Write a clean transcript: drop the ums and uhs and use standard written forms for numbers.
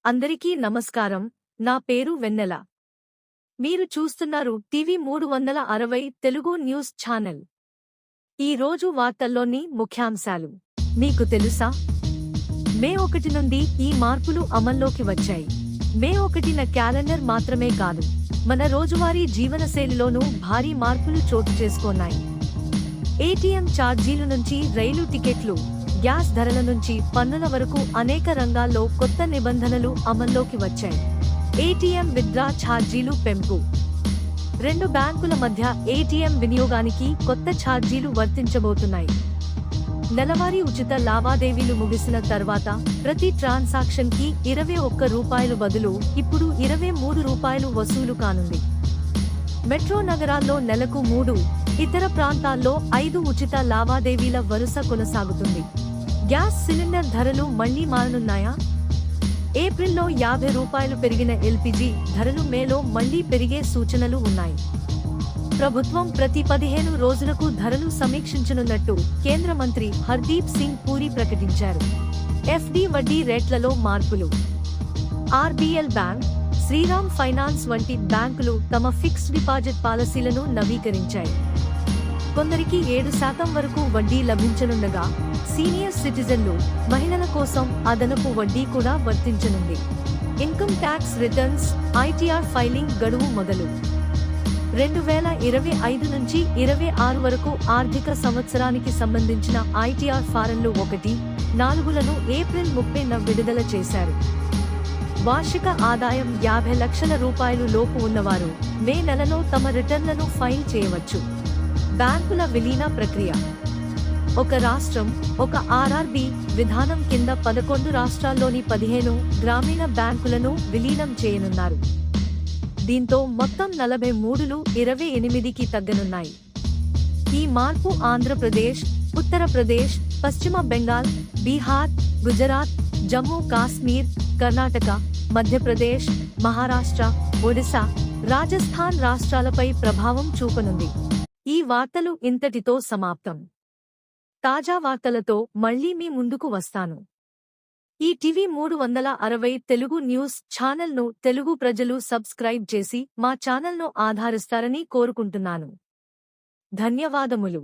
అందరికీ నమస్కారం. నా పేరు వెన్నెల. మీరు చూస్తున్నారు టీవీ 360 తెలుగు న్యూస్ ఛానల్. ఈ రోజు వార్తల్లోని ముఖ్యాంశాలు మీకు తెలుసా? మే 1 నుండి ఈ మార్పులు అమల్లోకి వచ్చాయి. మే 1న క్యాలెండర్ మాత్రమే కాదు, మన రోజువారీ జీవనశైలిలోనూ భారీ మార్పులు చోటు చేసుకున్నాయి. ఏటీఎం ఛార్జీలు నుంచి రైలు టికెట్లు, గ్యాస్ ధరల నుంచి పన్నుల వరకు అనేక రంగాల్లో కొత్త నిబంధనలు అమల్లోకి వచ్చాయి. ఏటీఎం విత్డ్రా ఛార్జీలు పెంపు. 2 బ్యాంకుల మధ్య ఏటీఎం వినియోగానికి కొత్త ఛార్జీలు వర్తించబోతున్నాయి. నెలవారీ ఉచిత లావాదేవీలు ముగిసిన తర్వాత ప్రతి ట్రాన్సాక్షన్ కి ₹21 బదులు ఇప్పుడు ₹23 వసూలు కానుంది. మెట్రో నగరాల్లో నెలకు 3, ఇతర ప్రాంతాల్లో 5 ఉచిత లావాదేవీల వరుస కొనసాగుతుంది. గ్యాస్ సిలిండర్ ధరలు మళ్లీ మారనున్నాయా? ఏప్రిల్లో ₹50 పెరిగిన ఎల్పీజీ ధరలు మేలో మళ్లీ పెరిగే సూచనలు ఉన్నాయి. ప్రభుత్వం ప్రతి 15 రోజులకు ధరలు సమీక్షించనున్నట్టు కేంద్ర మంత్రి హర్దీప్ సింగ్ పూరి ప్రకటించారు. ఎఫ్డి వడ్డీ రేట్లలో మార్పులు. ఆర్బీఎల్ బ్యాంక్, శ్రీరామ్ ఫైనాన్స్ వంటి బ్యాంకులు తమ ఫిక్స్డ్ డిపాజిట్ పాలసీలను నవీకరించాయి. కొందరికి 7% వరకు వడ్డీ లభించనుండగా, సీనియర్ సిటిజన్లు, మహిళల కోసం అదనపు వడ్డీ కూడా వర్తించనుంది. Income tax returns, ITR filing గడువు మొదలు. 2025 నుంచి 26 వరకు ఆర్థిక సంవత్సరానికి సంబంధించిన ఐటీఆర్ ఫారంలు 1, 4లను ఏప్రిల్ 30న విడుదల చేశారు. వార్షిక ఆదాయం ₹50 లక్షల లోపు ఉన్నవారు మే నెలలో తమ రిటర్న్లను ఫైల్ చేయవచ్చు. బ్యాంకుల విలీన ప్రక్రియ. ఒక రాష్ట్రం, ఒక ఆర్ఆర్బీ విధానం కింద 11 రాష్ట్రాల్లోని 15 గ్రామీణ బ్యాంకులను విలీనం చేయనున్నారు. దీంతో మొత్తం 43లు 28కి తగ్గనున్నాయి. ఈ మార్పు ఆంధ్రప్రదేశ్, ఉత్తరప్రదేశ్, పశ్చిమ బెంగాల్, బీహార్, గుజరాత్, జమ్మూ కాశ్మీర్, కర్ణాటక, మధ్యప్రదేశ్, మహారాష్ట్ర, ఒడిశా, రాజస్థాన్ రాష్ట్రాలపై ప్రభావం చూపనుంది. ఈ వార్తలు ఇంతటితో సమాప్తం. తాజా వార్తలతో మళ్లీ మీ ముందుకు వస్తాను. ఈ టీవీ 360 తెలుగు న్యూస్ ఛానల్ను తెలుగు ప్రజలు సబ్స్క్రైబ్ చేసి మా ఛానల్ను ఆదరిస్తారని కోరుకుంటున్నాను. ధన్యవాదములు.